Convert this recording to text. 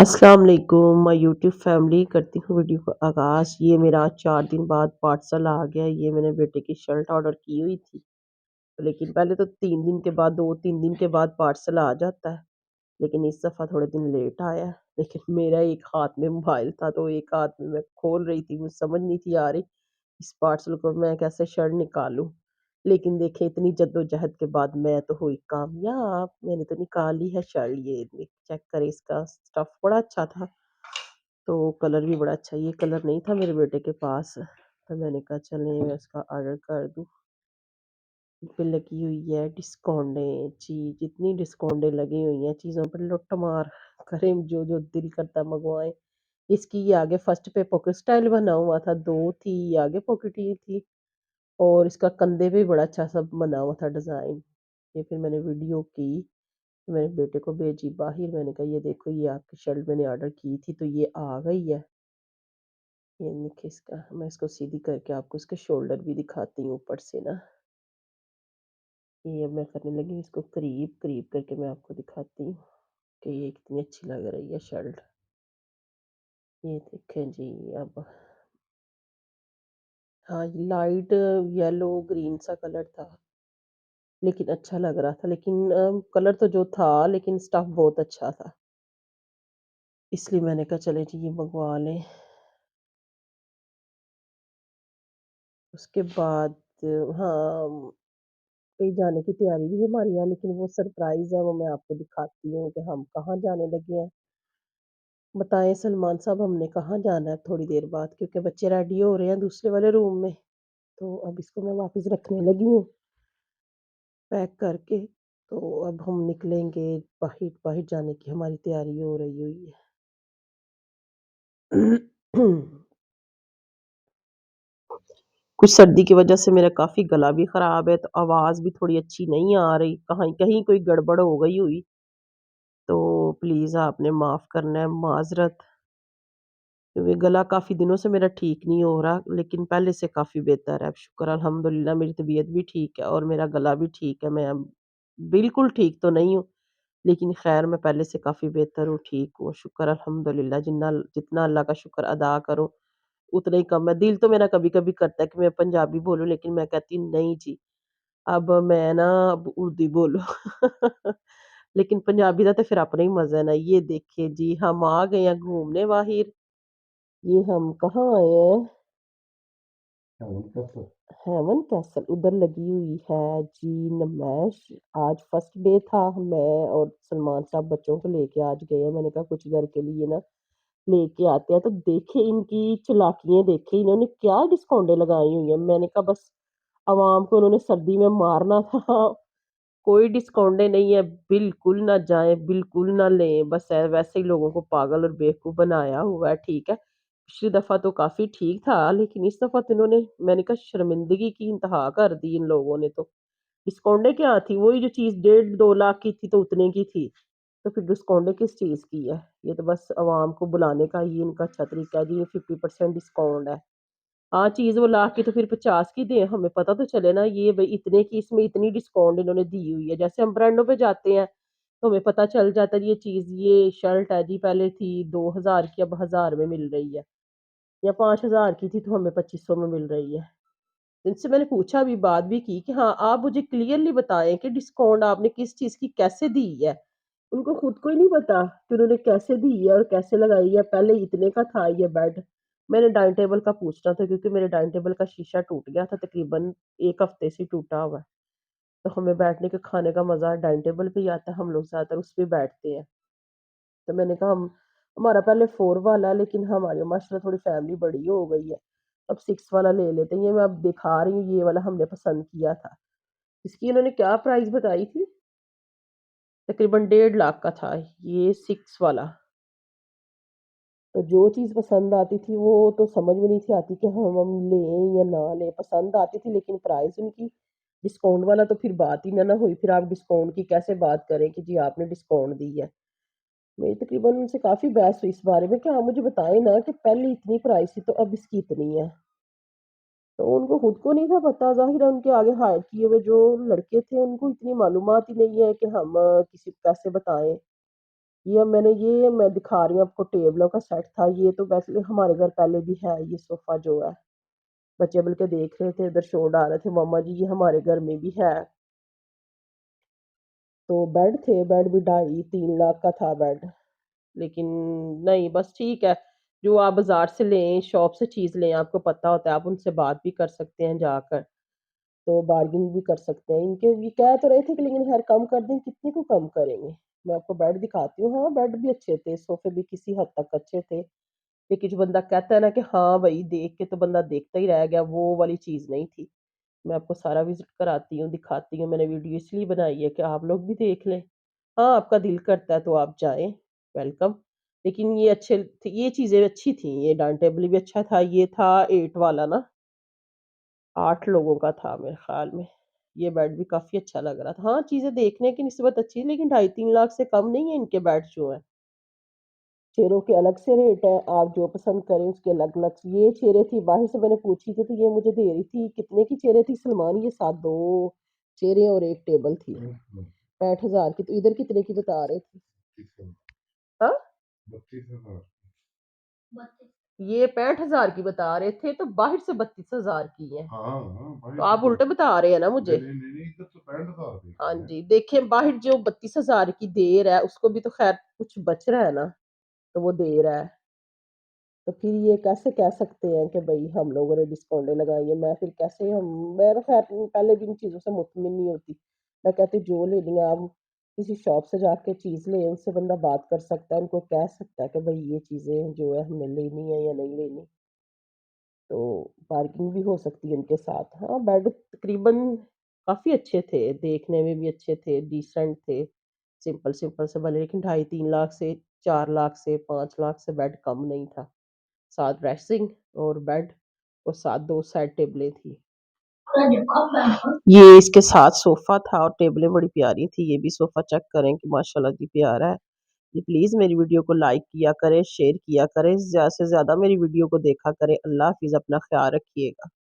السلام علیکم میں یوٹیوب فیملی کرتی ہوں ویڈیو کا آغاز۔ یہ میرا 4 دن بعد پارسل آ گیا۔ یہ میں نے بیٹے کی شرٹ آرڈر کی ہوئی تھی، لیکن پہلے تو 3 دن کے بعد 2-3 دن کے بعد پارسل آ جاتا ہے، لیکن اس دفعہ تھوڑے دن لیٹ آیا ہے۔ لیکن میرا ایک ہاتھ میں موبائل تھا تو ایک ہاتھ میں کھول رہی تھی، مجھے سمجھ نہیں تھی آ رہی اس پارسل کو میں کیسے شرٹ نکالوں۔ لیکن دیکھیں اتنی جدوجہد کے بعد میں تو ہوئی کامیاب، میں نے تو نکال لی ہے شرٹ۔ یہ چیک کریں، اس کا اسٹف بڑا اچھا تھا تو کلر بھی بڑا اچھا، یہ کلر نہیں تھا میرے بیٹے کے پاس تو میں نے کہا چلیں میں اس کا آرڈر کر دوں۔ پہ لگی ہوئی ہے ڈسکاؤنٹیں، جی جتنی ڈسکاؤنٹیں لگی ہوئی ہیں چیزوں پر لوٹ مار کریں، جو جو دل کرتا منگوائیں۔ اس کی یہ آگے فرسٹ پہ پاکٹ سٹائل بنا ہوا تھا، 2 تھی، یہ آگے پاکٹ ہی تھی، اور اس کا کندھے پہ بڑا اچھا سا بنا ہوا تھا ڈیزائن۔ یہ پھر میں نے ویڈیو کی، میں نے بیٹے کو بھیجی باہر، میں نے کہا یہ دیکھو یہ آپ کی شرٹ میں نے آرڈر کی تھی تو یہ آ گئی ہے۔ یہ دیکھیں، اس کا میں اس کو سیدھی کر کے آپ کو اس کے شولڈر بھی دکھاتی ہوں اوپر سے نا۔ یہ اب میں کرنے لگی اس کو قریب قریب کر کے میں آپ کو دکھاتی ہوں کہ یہ کتنی اچھی لگ رہی ہے شرٹ۔ یہ دیکھیں جی اب، ہاں لائٹ یلو گرین سا کلر تھا، لیکن اچھا لگ رہا تھا، لیکن کلر تو جو تھا لیکن سٹف بہت اچھا تھا، اس لیے میں نے کہا چلے جی یہ منگوا لیں۔ اس کے بعد ہاں کہیں جانے کی تیاری بھی ہماری ہے، لیکن وہ سرپرائز ہے، وہ میں آپ کو دکھاتی ہوں کہ ہم کہاں جانے لگے ہیں۔ بتائیں سلمان صاحب ہم نے کہاں جانا ہے تھوڑی دیر بعد، کیونکہ بچے ریڈی ہو رہے ہیں دوسرے والے روم میں، تو اب اس کو میں واپس رکھنے لگی ہوں پیک کر کے، تو اب ہم نکلیں گے باہر، باہر جانے کی ہماری تیاری ہو رہی ہوئی ہے۔ کچھ سردی کی وجہ سے میرا کافی گلا بھی خراب ہے تو آواز بھی تھوڑی اچھی نہیں آ رہی، کہیں کہیں کوئی گڑبڑ ہو گئی ہوئی تو پلیز آپ نے معاف کرنا ہے، معذرت، کیونکہ گلا کافی دنوں سے میرا ٹھیک نہیں ہو رہا، لیکن پہلے سے کافی بہتر ہے، اب شکر الحمدللہ میری طبیعت بھی ٹھیک ہے اور میرا گلا بھی ٹھیک ہے۔ میں اب بالکل ٹھیک تو نہیں ہوں، لیکن خیر میں پہلے سے کافی بہتر ہوں، ٹھیک ہوں، شکر الحمدللہ، جتنا اللہ کا شکر ادا کروں اتنا ہی کم ہے۔ دل تو میرا کبھی کبھی کرتا ہے کہ میں پنجابی بولوں، لیکن میں کہتی ہوں نہیں جی، اب میں نا اب اردو بولو۔ لیکن پنجابی کا تو پھر اپنا ہی مزہ ہے نا۔ یہ دیکھیں جی ہم آ گئے ہیں گھومنے باہر، یہ ہم کہاں آئے ہیں؟ ہیون کیسل ادھر لگی ہوئی ہے جی نمائش۔ آج فرسٹ ڈے تھا، میں اور سلمان صاحب بچوں کو لے کے آج گئے ہیں، میں نے کہا کچھ گھر کے لیے نا لے کے آتے ہیں، تو دیکھیں ان کی چلاکیاں، دیکھیں انہوں نے کیا ڈسکاؤنٹیں لگائی ہوئی ہیں۔ میں نے کہا بس عوام کو انہوں نے سردی میں مارنا تھا، کوئی ڈسکاؤنٹیں نہیں ہے، بالکل نہ جائیں، بالکل نہ لیں، بس ویسے ہی لوگوں کو پاگل اور بیوقوف بنایا ہوا ہے، ٹھیک ہے۔ پچھلی دفعہ تو کافی ٹھیک تھا، لیکن اس دفعہ تو انہوں نے، میں نے کہا شرمندگی کی انتہا کر دی ان لوگوں نے تو۔ ڈسکاؤنٹیں کیا تھی، وہی جو چیز 1.5-2 لاکھ کی تھی تو اتنے کی تھی، تو پھر ڈسکاؤنٹیں کس چیز کی ہے؟ یہ تو بس عوام کو بلانے کا ہی ان کا اچھا طریقہ ہے جی، یہ 50% ڈسکاؤنٹ ہے۔ ہاں چیز وہ 1 لاکھ کی تو پھر 50 کی دیں، ہمیں پتہ تو چلے نا یہ بھائی اتنے کی، اس میں اتنی ڈسکاؤنٹ انہوں نے دی ہوئی ہے۔ جیسے ہم برانڈوں پہ جاتے ہیں تو ہمیں پتہ چل جاتا ہے یہ چیز، یہ شرٹ ہے جی پہلے تھی 2000 کی اب 1000 میں مل رہی ہے، یا 5000 کی تھی تو ہمیں 2500 میں مل رہی ہے۔ ان سے میں نے پوچھا بھی، بات بھی کی کہ ہاں آپ مجھے کلیئرلی بتائیں کہ ڈسکاؤنٹ آپ نے کس چیز کی کیسے دی ہے۔ ان کو خود کو ہی نہیں پتا کہ انہوں نے کیسے دی ہے اور کیسے لگائی ہے، پہلے اتنے کا تھا یہ بیڈ۔ میں نے ڈائننگ ٹیبل کا پوچھنا تھا، کیونکہ میرے ڈائننگ ٹیبل کا شیشہ ٹوٹ گیا تھا، تقریباً 1 ہفتے سے ٹوٹا ہوا ہے، تو ہمیں بیٹھنے کے کھانے کا مزہ ڈائننگ ٹیبل پہ ہی آتا ہے، ہم لوگ زیادہ تر اس پہ بیٹھتے ہیں۔ تو میں نے کہا ہمارا پہلے 4 والا، لیکن ہماری ماشاء اللہ تھوڑی فیملی بڑی ہو گئی ہے، اب 6 والا لے لیتے ہیں۔ یہ میں اب دکھا رہی ہوں، یہ والا ہم نے پسند کیا تھا، اس کی انہوں نے کیا پرائز بتائی تھی، تقریباً 1.5 لاکھ کا تھا یہ 6 والا۔ تو جو چیز پسند آتی تھی وہ تو سمجھ میں نہیں تھی آتی کہ ہم لیں یا نہ لیں، پسند آتی تھی، لیکن پرائز ان کی ڈسکاؤنٹ والا تو پھر بات ہی نہ ہوئی، پھر آپ ڈسکاؤنٹ کی کیسے بات کریں کہ جی آپ نے ڈسکاؤنٹ دی ہے۔ میری تقریباً ان سے کافی بحث ہوئی اس بارے میں کہ آپ مجھے بتائیں نا کہ پہلے اتنی پرائس تھی تو اب اس کی اتنی ہے، تو ان کو خود کو نہیں تھا پتا، ظاہر ہے ان کے آگے ہائر کیے ہوئے جو لڑکے تھے ان کو اتنی معلومات ہی نہیں ہے کہ ہم کسی کو کیسے بتائیں۔ یہ میں دکھا رہی ہوں آپ کو، ٹیبلوں کا سیٹ تھا یہ، تو ویسے ہمارے گھر پہلے بھی ہے یہ صوفہ جو ہے، بچے بلکہ دیکھ رہے تھے ادھر شور ڈال رہے تھے ماما جی، یہ ہمارے گھر میں بھی ہے۔ تو بیڈ تھے، بیڈ بھی 2.5-3 لاکھ کا تھا بیڈ، لیکن نہیں بس ٹھیک ہے، جو آپ بازار سے لیں، شاپ سے چیز لیں، آپ کو پتہ ہوتا ہے، آپ ان سے بات بھی کر سکتے ہیں جا کر، تو بارگنگ بھی کر سکتے ہیں۔ ان کے یہ کہہ تو رہے تھے کہ لیکن خیر کم کر دیں، کتنے کو کم کریں گے؟ میں آپ کو بیڈ دکھاتی ہوں، ہاں بیڈ بھی اچھے تھے، صوفے بھی کسی حد تک اچھے تھے، لیکن جو بندہ کہتا ہے نا کہ ہاں بھائی دیکھ کے تو بندہ دیکھتا ہی رہ گیا، وہ والی چیز نہیں تھی۔ میں آپ کو سارا وزٹ کراتی ہوں، دکھاتی ہوں، میں نے ویڈیو اس لیے بنائی ہے کہ آپ لوگ بھی دیکھ لیں، ہاں آپ کا دل کرتا ہے تو آپ جائیں، ویلکم۔ لیکن یہ اچھے تھے، یہ چیزیں اچھی تھیں، یہ ڈائننگ ٹیبل بھی اچھا تھا، یہ تھا 8 والا نا، 8 لوگوں کا تھا میرے خیال میں، یہ بیڈ بھی کافی اچھا لگ رہا تھا، ہاں چیزیں دیکھنے کی نسبت اچھی، لیکن 2.5-3 لاکھ سے کم نہیں ہے ان کے بیڈ جو ہیں۔ چیروں کے الگ سے ریٹ ہیں، آپ جو پسند کریں اس کے الگ الگ، یہ چیریں تھی باہر سے میں نے پوچھی تھی تو یہ مجھے دے رہی تھی، کتنے کی چیریں تھی سلمان؟ یہ 2 چیریں اور ایک ٹیبل تھی، 65,000 کی، تو ادھر کتنے کی بتا رہے تھے؟ ہاں یہ 65,000 کی بتا رہے تھے، تو باہر سے 32,000 کی ہے، تو آپ الٹے بتا رہے ہیں نا مجھے۔ ہاں جی دیکھیں، باہر جو 32,000 کی دے رہا ہے اس کو بھی تو خیر کچھ بچ رہا ہے نا، تو وہ دے رہا ہے، تو پھر یہ کیسے کہہ سکتے ہیں کہ بھئی ہم لوگوں نے ڈسکاؤنٹیں لگائی ہیں؟ میں پھر کیسے میں تو خیر پہلے بھی ان چیزوں سے مطمئن نہیں ہوتی، میں کہتی جو لینی ہے آپ کسی شاپ سے جا کے چیز لیں، ان سے بندہ بات کر سکتا ہے، ان کو کہہ سکتا ہے کہ بھئی یہ چیزیں جو ہے ہم نے لینی ہے یا نہیں لینی، تو بارگنگ بھی ہو سکتی ہے ان کے ساتھ۔ ہاں بیڈ تقریباً کافی اچھے تھے، دیکھنے میں بھی اچھے تھے، ڈیسنٹ تھے، سمپل سمپل سے بنے، لیکن 2.5-3 لاکھ سے، 4 لاکھ سے، 5 لاکھ سے بیڈ کم نہیں تھا، 7 ڈریسنگ اور بیڈ اور 7 2 سائڈ ٹیبلیں تھی، یہ اس کے ساتھ صوفہ تھا اور ٹیبلیں بڑی پیاری تھی، یہ بھی صوفہ چیک کریں کہ ماشاءاللہ جی پیارا ہے جی۔ پلیز میری ویڈیو کو لائک کیا کریں، شیئر کیا کریں، زیادہ سے زیادہ میری ویڈیو کو دیکھا کریں۔ اللہ حافظ، اپنا خیال رکھیے گا۔